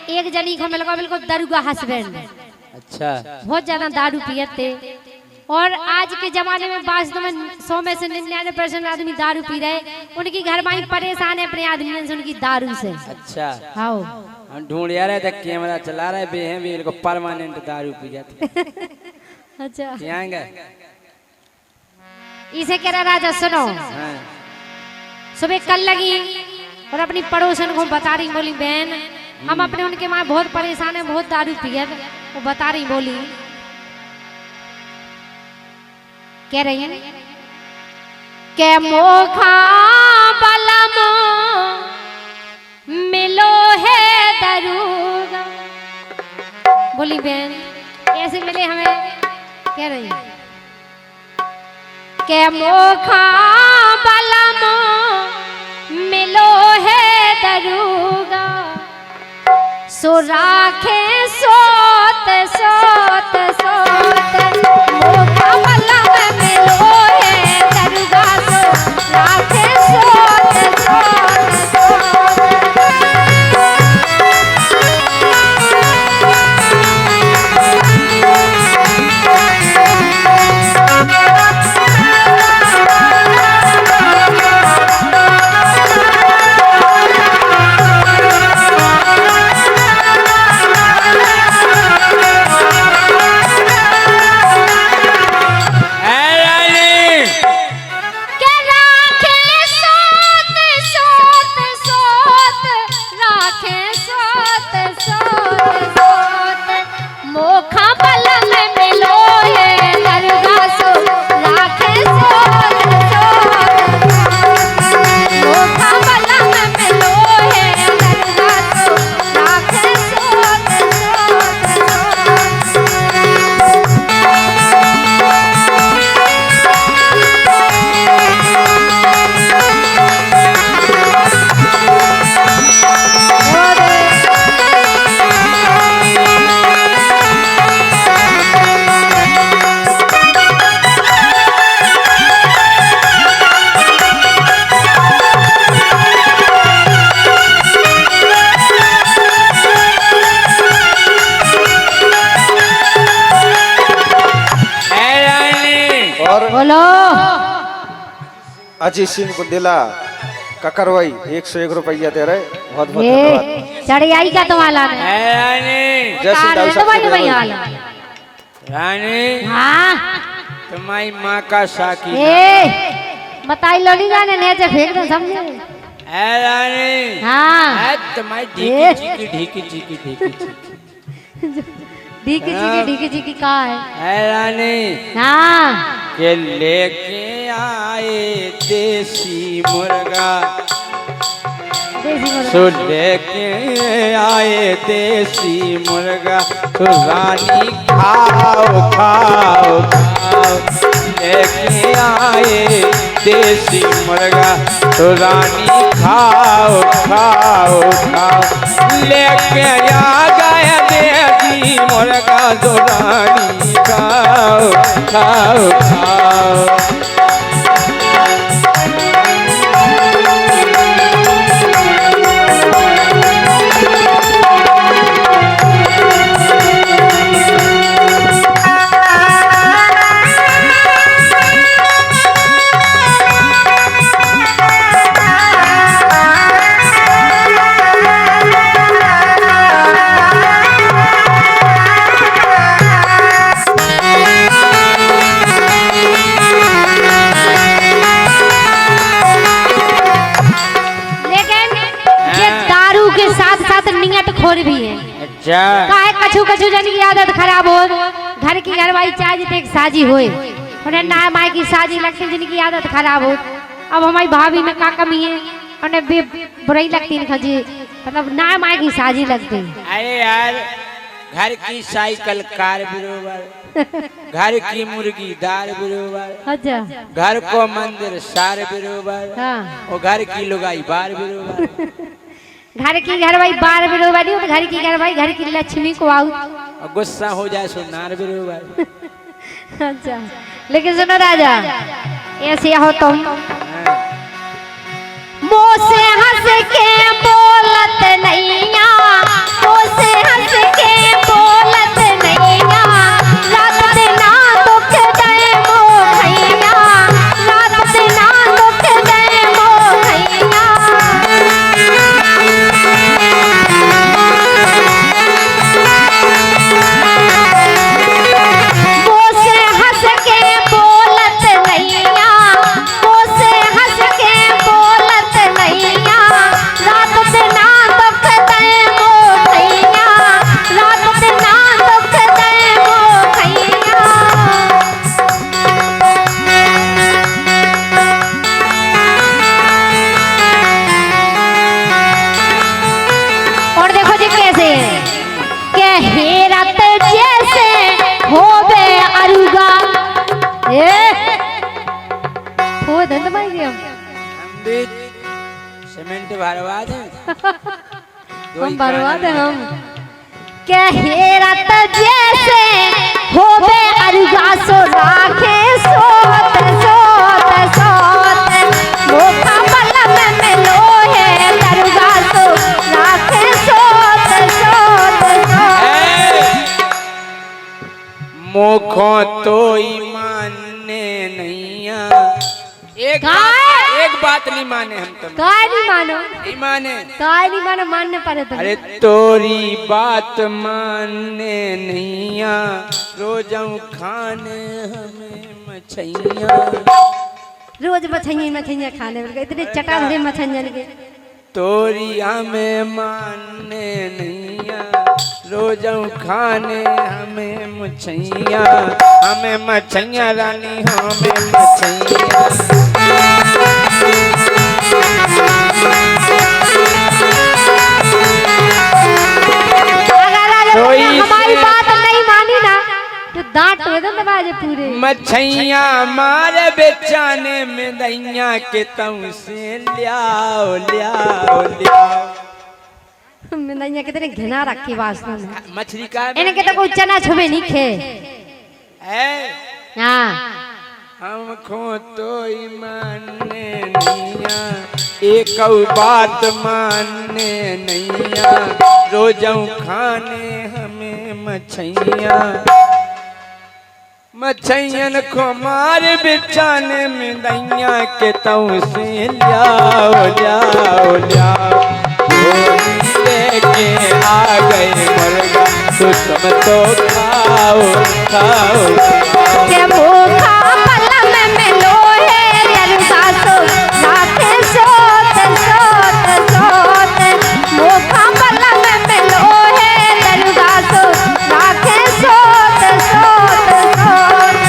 एक जनी को मिलगा बिल्कुल दारूगा हस्बैंड। अच्छा। बहुत ज्यादा दारू पियते और आज के जमाने में वास्तव में 100 में से 99% आदमी दारू पी रहे। उनकी घर वाली परेशान है अपने आदमी से उनकी दारू से। अच्छा। हाँ हम ढूंढ रहे थे कैमरा चला रहे बेहे भी इनको परमानेंट दारू पी जाते। अच्छा यहाँ गए इसे कह रहा राजा सुनो। हाँ। सुबह कल लगी और अपनी पड़ोसन को बता रही बोली बहन हम अपने उनके माँ बहुत परेशान है बहुत दारू पिया। वो बता रही बोली कह रही है के मोखा बलम मिलो है दरूगा। बोली बहन ऐसे मिले हमें कह रही के मोखा बलम मिलो है दरूगा। सो राखे सोत सोत सोत मोखा बलम मिलो है दरूगा। सो राखे सोत सोत सोत। बोलो अजीत सिंह को दिला ककरवाई 101 रुपया दे रहे। बहुत बहुत धन्यवाद। चढ़ियाई का तुम्हारा रानी हाँ तुम्हारी माँ का साकी बताई लोनी जाने नेचे फेंक दे समझे। रानी हाँ तुम्हारी ढीकी चीकी ढीकी चीकी ढीकी चीकी ढीकी चीकी कहाँ है रानी। हाँ के लेके आए देसी मुर्गा सो लेके आए देसी मुर्गा तो रानी खाओ खाओ खाओ। लेके आए देसी मुर्गा तो रानी खाओ खाओ खाओ। लेके आ गए देसी मुर्गा तो रानी खाओ खाओ खाओ। खोर भी है। अच्छा काहे कछु कछु जन की आदत खराब हो घर की घरवाई चाहे जितने साजी होए उन्हें ना माई की साजी लगती जिनकी आदत खराब हो। अब हमारी भाभी में का कमी है उन्हें बुराई लगती है खजी मतलब ना माई की साजी लगती। अरे यार घर की साइकिल कार बरोबर घर की मुर्गी दाल बरोबर। अच्छा घर को मंदिर सार बरोबर हाँ। और घर की लुगाई बार बरोबर। घर की घरवाई बार बरोबर नहीं घर की घरवाई घर की लक्ष्मी को आऊ और गुस्सा हो जाए सो नार बरोबर। अच्छा लेकिन सुनो राजा ऐसे हो तुम मुँह से हंस के बोलत नहीं मुँह रत जैसे होवे अरुगा हो धंध भाई गए हम भी सीमेंट भरवा दें हम भरवा दे हम कहे रत जैसे होवे अरुगा सो राखे सोत सोत सोत मोखा बलम में लोहे अरुगा सो राखे सोत सोत सोत मोखो तो मानने नहीं एक बात नहीं माने हम तो काय नहीं मानो नहीं माने काय नहीं मानो मानने पड़े तो अरे तोरी बात मानने नहीं रोजों खाने हमें मछैया रोज मछैया खाने वाले इतने चटा भरे मछैया के तोरी हमें मानने नहीं रोजों खाने हमें मछैया रानी हमें मछैया हमारी बात नहीं मानी ना तो दांत दबाजे पूरे मछैया मारे बेचाने में दैया के तऊ से लियाओ लियाओ लियाओ मैं दैया कितने घिना रखी वासना में मछली का इनके तो कोई चना छुबे नहीं खे हाँ हमको तो मानने नैया एक बात मानने नैया रोजों खाने हमें मछैया मछैयन को मार बिचाने में दैया के तऊ से लियाओ लियाओ लियाओ लेके आ गए मुर्गा तो तुम तो खाओ खाओ के मोखा बलम में लोहे अरुगा सो राखे सोत सोत सोत मोखा बलम में लोहे अरुगा सो राखे सोत सोत सोत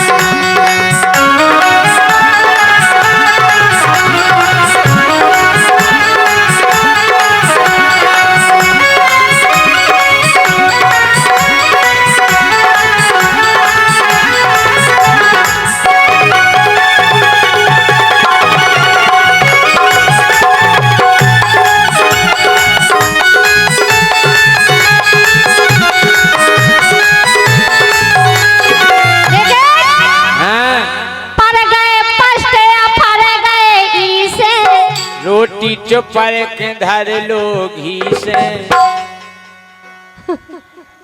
रोटी चुपर के धर लो घी से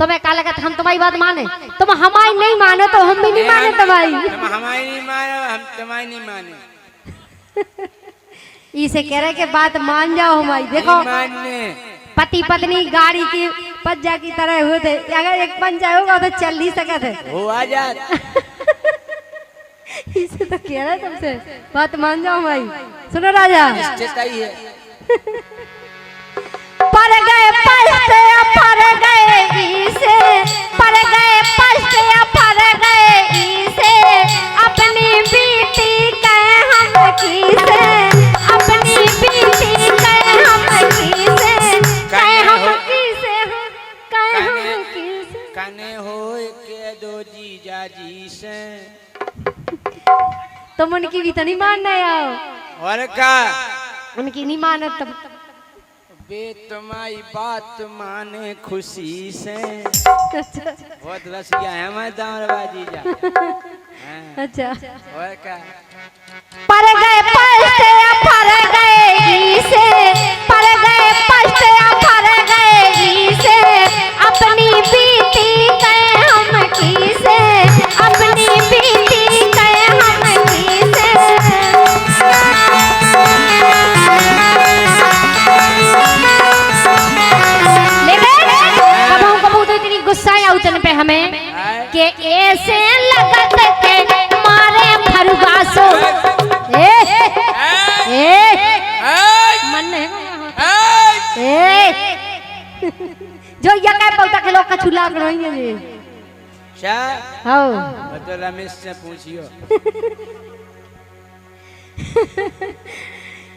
तुम्हें क्या लगा हम तुम्हारी बात माने तुम हमारी नहीं मानो तो हम भी नहीं माने तुम्हारी तुम हमारी नहीं मानो हम तुम्हारी नहीं माने इसे कह रहे कि बात मान जाओ हमारी देखो मानने पति पत्नी गाड़ी की पंजा की तरह होते अगर एक पंजा होगा तो चल नहीं सके थे हो आ जा इसे तो कह रहा है तुमसे बात मान जाओ भाई सुनो राजा है पर गए पछते पर गए इसे पर गए पछते पर गए इसे अपनी बेटी कहे हम किसे अपनी बेटी कहे हम किसे कहे हम किसे कहे हम किसे कने हो के दो जीजा जी से तुम उनकी भी तो नहीं मानना यार और का उनकी नहीं मानो तुम बे तुम्हारी बात माने खुशी से बहुत रसिया है मैं दामरबाजी जा अच्छा और का पर गए पछते पर गए इसे पर गए पछते पर गए इसे अपनी बेटी कहे हम किसे अपनी बेटी कहे हम किसे गुस्सा या उतन पे हमें के ऐसे लगत के मारे फरुगासो मन है जो ये काय पौता के लोग का छुला करवाएंगे जी क्या हां तो रमेश से पूछियो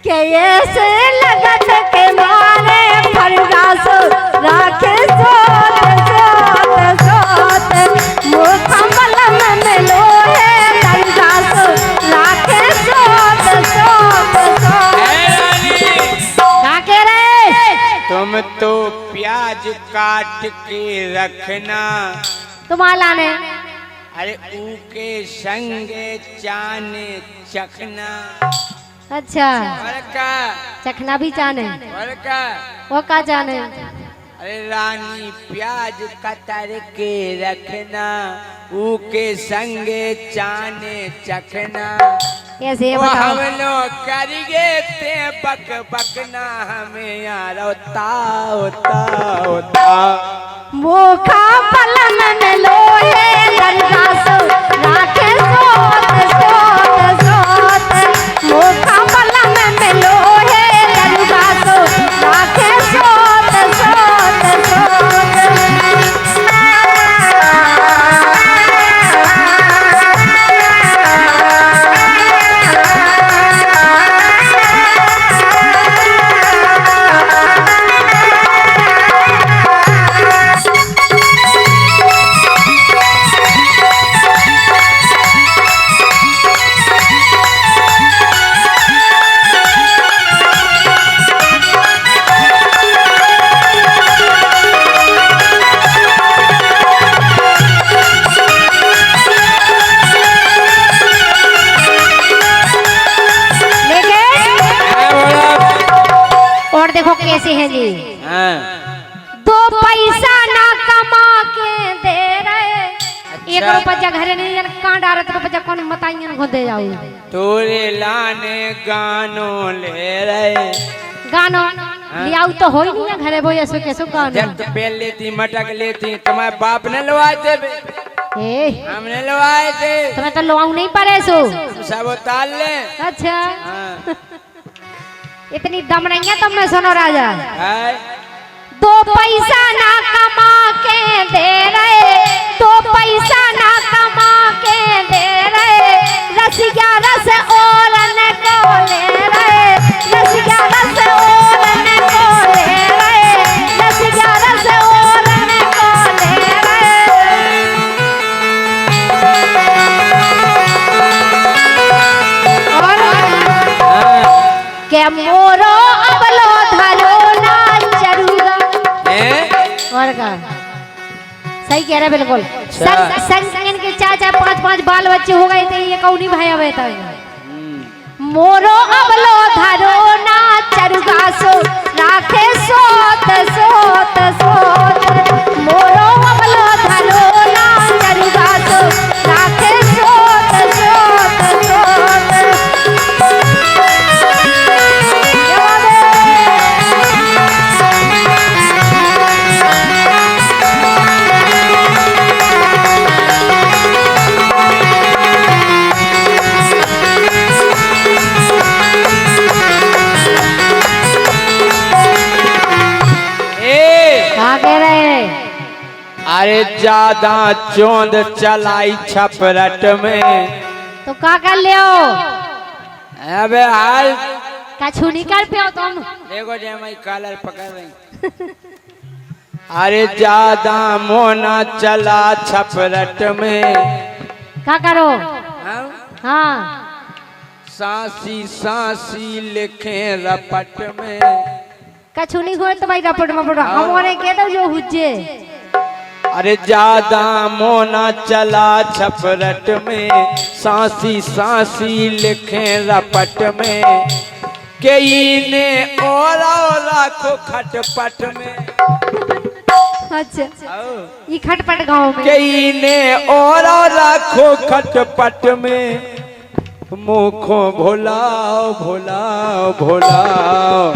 के ऐसे लगत के मारे फरुगासो राखे सोत सोत सोत काट के रखना, तुम्हारा ने अरे ऊके संगे चाने चखना। अच्छा और का चखना भी जाने, और का वो का जाने। अरे रानी प्याज कतर के रखना, ऊके संगे चाने चखना। कैसे वो बताओ? हम लोग करिए ते बक बकना, हमें यार होता होता होता। मोखा पलन में लोहे गंगा सो राखे सोत सोत सोत। मोखा पलन में लोहे गंगा सो राखे सोत सोत सोत। और देखो कैसे है जी, दो पैसा ना कमा के दे रहे। एक रुपया घरे नहीं जन कहाँ डालत रुपया कौन बताइए को दे जाऊ। तोरे लाने गानो ले रहे, गानो लियाऊ तो हो ही नहीं ना घरे, वो ऐसो कैसो गानो। जब तो पहले लेती मटक लेती, तुम्हारे बाप ने लवाए थे बे, ए हमने लवाए थे। तुम्हें तो लवाऊ नहीं पड़े सो सब उतार ले। अच्छा हाँ। इतनी दम नहीं है तुम में, सुनो राजा। है? दो पैसा ना कमा के दे रहे, दो पैसा ना कमा के दे रहे। रसिया रस ओरन को ले रहे, रसिया रस ओरन को ले रहे, रसिया रस ओरन को ले रहे। और के मोरो अबलो धरो ना चरूगा। और का सही कह रहे बिल्कुल। संग इनके चाचा 5-5 बाल बच्चे हो गए थे, ये कौनी भाई अब था। मोरो अबलो धरो ना चरूगा सो राखे सोत सोत सोत। मोरो अबलो धरो ना चरूगा सो राखे सोत सोत सोत। कह रहे? अरे ज्यादा चोंद चलाई छपरट में, तो का कर लियो? अबे हाल कछु नहीं कर पियो तुम। देखो जे मैं कॉलर पकड़ रही। अरे ज्यादा मोना चला छपरट में, का करो? हाँ? हाँ सांसी सांसी लिखे रपट में। कछु नहीं हुआ तो भाई रपट में पड़ो, हमारे कह दो जो हुज्जे। अरे ज्यादा मोना चला छपरट में, सांसी सांसी लिखे रपट में। कई ने ओरा राखो खटपट में। अच्छा ये खटपट गांव में। कई ने ओरा राखो खटपट में। मुखो भोलाओ भोलाओ भोलाओ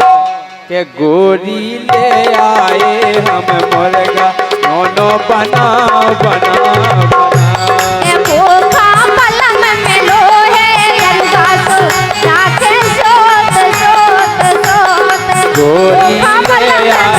के गोरी ले आए हम मुर्गा दोनों बनाओ बनाओ बनाओ। ए मोखा पलम में लोहे गंगा सो राखे सोत सोत सोत। गोरी मोखा ले पलम आए